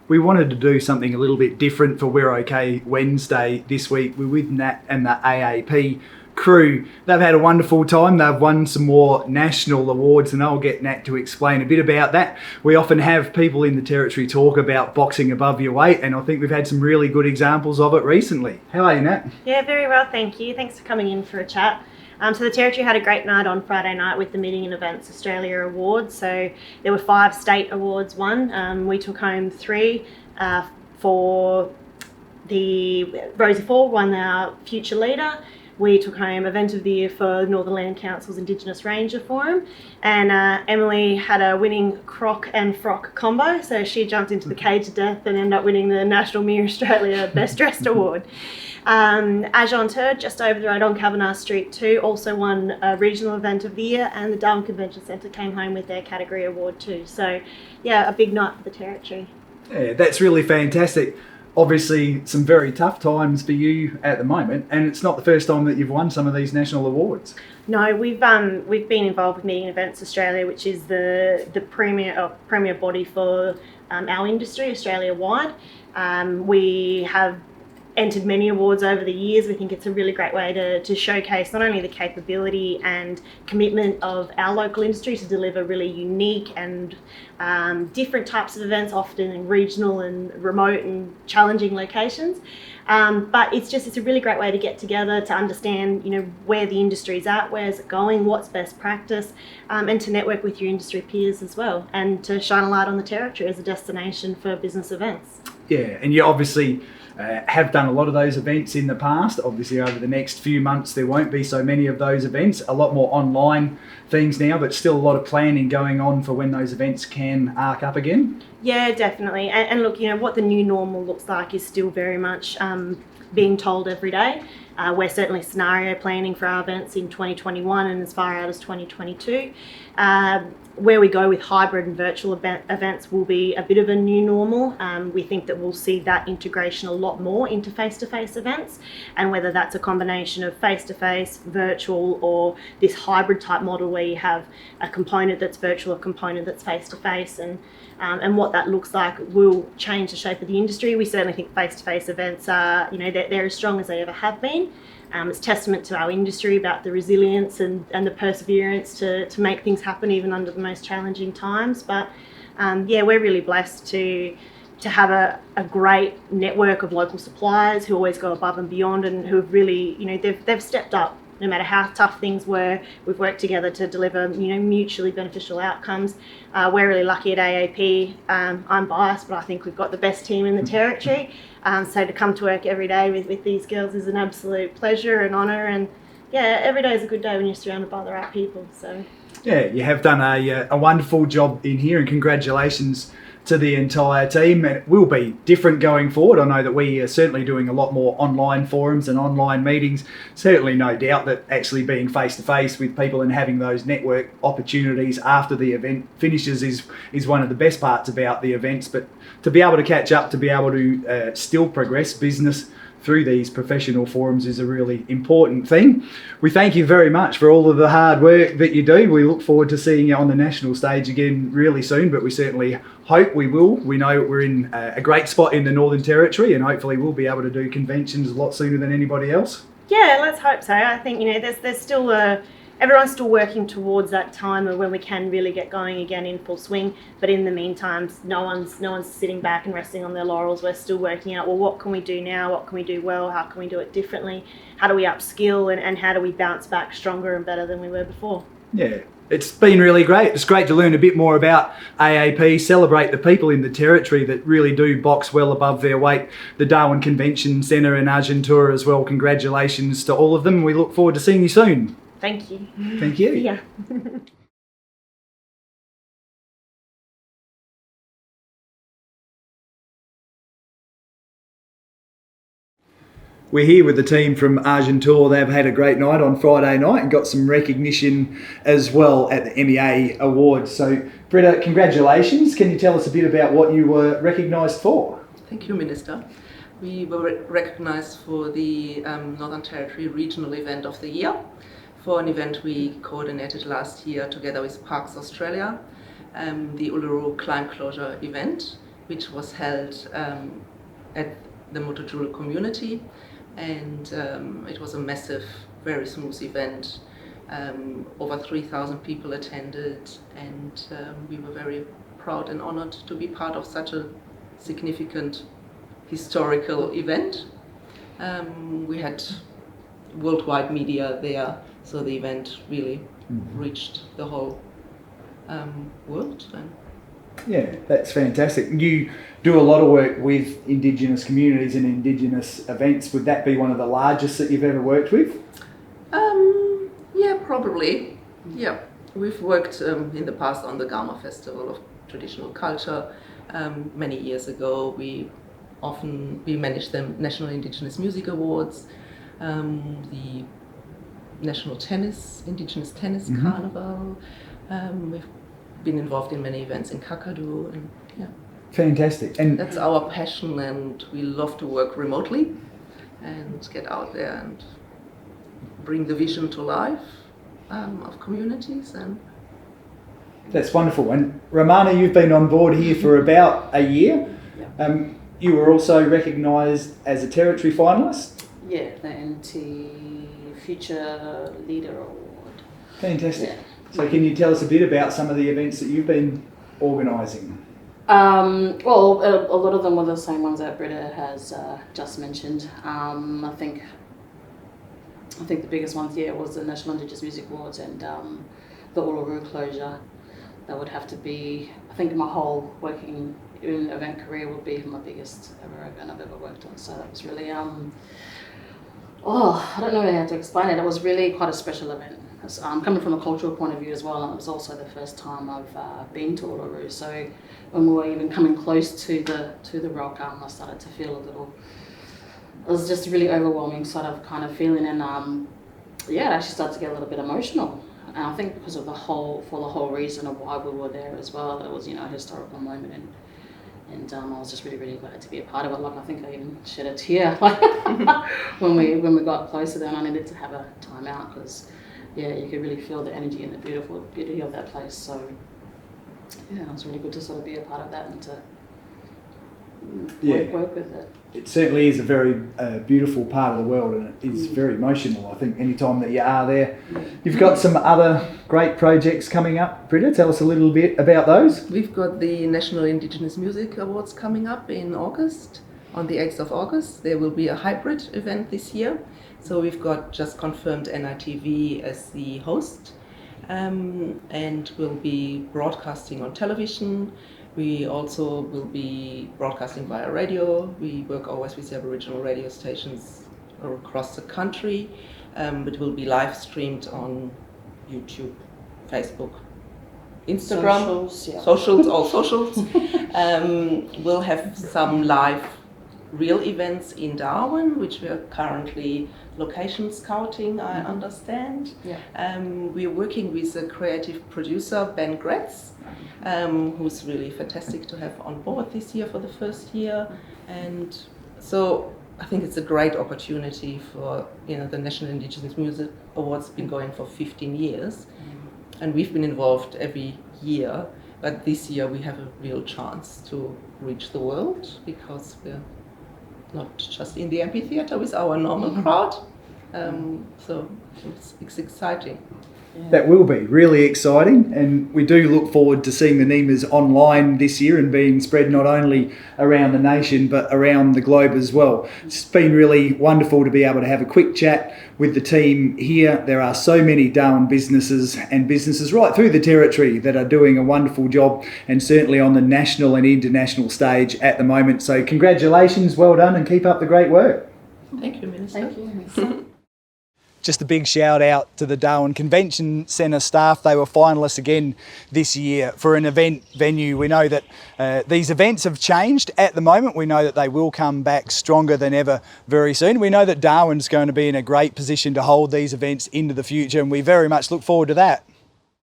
we wanted to do something a little bit different for We're OK Wednesday this week. We're with Nat and the AAP crew. They've had a wonderful time. They've won some more national awards, and I'll get Nat to explain a bit about that. We often have people in the territory talk about boxing above your weight, and I think we've had some really good examples of it recently. How are you, Nat? Yeah, very well, thank you. Thanks for coming in for a chat. So the Territory had a great night on Friday night with the Meeting and Events Australia Awards. So there were 5 state awards won. We took home 3 for the Rosie Ford won our Future Leader. We took home Event of the Year for Northern Land Council's Indigenous Ranger Forum, and Emily had a winning croc and frock combo, so she jumped into the cage of death and ended up winning the National MEA Australia Best Dressed Award. Agentur, just over the road on Kavanagh Street 2, also won a Regional Event of the Year, and the Darwin Convention Centre came home with their category award too. So yeah, a big night for the Territory. Yeah, that's really fantastic. Obviously, some very tough times for you at the moment, and it's not the first time that you've won some of these national awards. No, we've been involved with Meeting and Events Australia, which is the premier body for our industry Australia-wide. We have entered many awards over the years. We think it's a really great way to showcase not only the capability and commitment of our local industry to deliver really unique and different types of events, often in regional and remote and challenging locations. But it's a really great way to get together, to understand, where the industry's at, where's it going, what's best practice, and to network with your industry peers as well, and to shine a light on the Territory as a destination for business events. Yeah, and you obviously have done a lot of those events in the past. Obviously, over the next few months, there won't be so many of those events. A lot more online things now, but still a lot of planning going on for when those events can arc up again. Yeah, definitely. And look, what the new normal looks like is still very much being told every day. We're certainly scenario planning for our events in 2021 and as far out as 2022. Where we go with hybrid and virtual events will be a bit of a new normal. We think that we'll see that integration a lot more into face-to-face events, and whether that's a combination of face-to-face, virtual, or this hybrid type model where you have a component that's virtual, a component that's face-to-face, and what that looks like will change the shape of the industry. We certainly think face-to-face events are, they're as strong as they ever have been. It's testament to our industry about the resilience and the perseverance to make things happen even under the most challenging times. But we're really blessed to have a great network of local suppliers who always go above and beyond, and who have really, they've stepped up. No matter how tough things were, we've worked together to deliver, mutually beneficial outcomes. We're really lucky at AAP. I'm biased, but I think we've got the best team in the Territory. So to come to work every day with these girls is an absolute pleasure and honour. And yeah, every day is a good day when you're surrounded by the right people. So yeah, you have done a wonderful job in here, and congratulations to the entire team. And it will be different going forward. I know that we are certainly doing a lot more online forums and online meetings. Certainly no doubt that actually being face-to-face with people and having those network opportunities after the event finishes is one of the best parts about the events. But to be able to catch up, to be able to still progress business through these professional forums is a really important thing. We thank you very much for all of the hard work that you do. We look forward to seeing you on the national stage again really soon, but we certainly hope we will. We know we're in a great spot in the Northern Territory, and hopefully we'll be able to do conventions a lot sooner than anybody else. Yeah, let's hope so. I think, there's still everyone's still working towards that time of when we can really get going again in full swing. But in the meantime, no one's sitting back and resting on their laurels. We're still working out, well, what can we do now? What can we do well? How can we do it differently? How do we upskill, and how do we bounce back stronger and better than we were before? Yeah, it's been really great. It's great to learn a bit more about AAP, celebrate the people in the Territory that really do box well above their weight. The Darwin Convention Centre and Agentur as well. Congratulations to all of them. We look forward to seeing you soon. Thank you. Thank you. Yeah. We're here with the team from Agentur. They've had a great night on Friday night and got some recognition as well at the MEA Awards. So, Britta, congratulations. Can you tell us a bit about what you were recognised for? Thank you, Minister. We were recognised for the Northern Territory Regional Event of the Year, for an event we coordinated last year together with Parks Australia, the Uluru Climb Closure event. which was held at the Mototolo community, and it was a massive, very smooth event. Over 3,000 people attended, and we were very proud and honored to be part of such a significant historical event. We had worldwide media there, so the event really reached the whole world. And yeah, that's fantastic. You do a lot of work with Indigenous communities and Indigenous events. Would that be one of the largest that you've ever worked with? Yeah, probably. Yeah, we've worked in the past on the Gama Festival of Traditional Culture. Many years ago, we managed the National Indigenous Music Awards, the National Indigenous Tennis Carnival. We've been involved in many events in Kakadu, and yeah. Fantastic. And that's our passion, and we love to work remotely and get out there and bring the vision to life of communities. And that's wonderful. And Romana, you've been on board here for about a year. Yeah. You were also recognised as a territory finalist. Yeah, the NT Future Leader Award. Fantastic. Yeah. So can you tell us a bit about some of the events that you've been organising? Well, a lot of them were the same ones that Britta has just mentioned. I think the biggest ones, was the National Indigenous Music Awards and the Uluru closure. That would have to be, I think my whole working in event career would be my biggest event I've ever worked on. So that was really, I don't know how to explain it. It was really quite a special event. Coming from a cultural point of view as well, and it was also the first time I've been to Uluru. So when we were even coming close to the rock, I started to feel a little. It was just a really overwhelming sort of kind of feeling, and it actually started to get a little bit emotional. And I think because of the whole reason of why we were there as well, it was a historical moment, and I was just really, really glad to be a part of it. Like, I think I even shed a tear when we got closer. Then I needed to have a time out because you could really feel the energy and the beauty of that place. So it was really good to sort of be a part of that and to work with it. It certainly is a very beautiful part of the world, and it is very emotional. I think any time that you are there. You've got some other great projects coming up. Britta, tell us a little bit about those. We've got the National Indigenous Music Awards coming up in August, on the 8th of August. There will be a hybrid event this year. So we've got just confirmed NITV as the host, and we'll be broadcasting on television. We also will be broadcasting via radio. We work always with the Aboriginal radio stations across the country. It will be live streamed on YouTube, Facebook, Instagram, all socials. We'll have some live real events in Darwin, which we are currently location scouting, I understand. Yeah. We're working with a creative producer, Ben Gretz, who's really fantastic to have on board this year for the first year. And so I think it's a great opportunity for, the National Indigenous Music Awards been going for 15 years. And we've been involved every year, but this year we have a real chance to reach the world because we're not just in the amphitheatre with our normal crowd. So it's exciting. Yeah. That will be really exciting, and we do look forward to seeing the NEMAs online this year and being spread not only around the nation but around the globe as well. It's been really wonderful to be able to have a quick chat with the team here. There are so many Darwin businesses and businesses right through the territory that are doing a wonderful job, and certainly on the national and international stage at the moment. So congratulations, well done, and keep up the great work. Thank you, Minister. Thank you. Just a big shout out to the Darwin Convention Centre staff. They were finalists again this year for an event venue. We know that these events have changed at the moment. We know that they will come back stronger than ever very soon. We know that Darwin's going to be in a great position to hold these events into the future, and we very much look forward to that.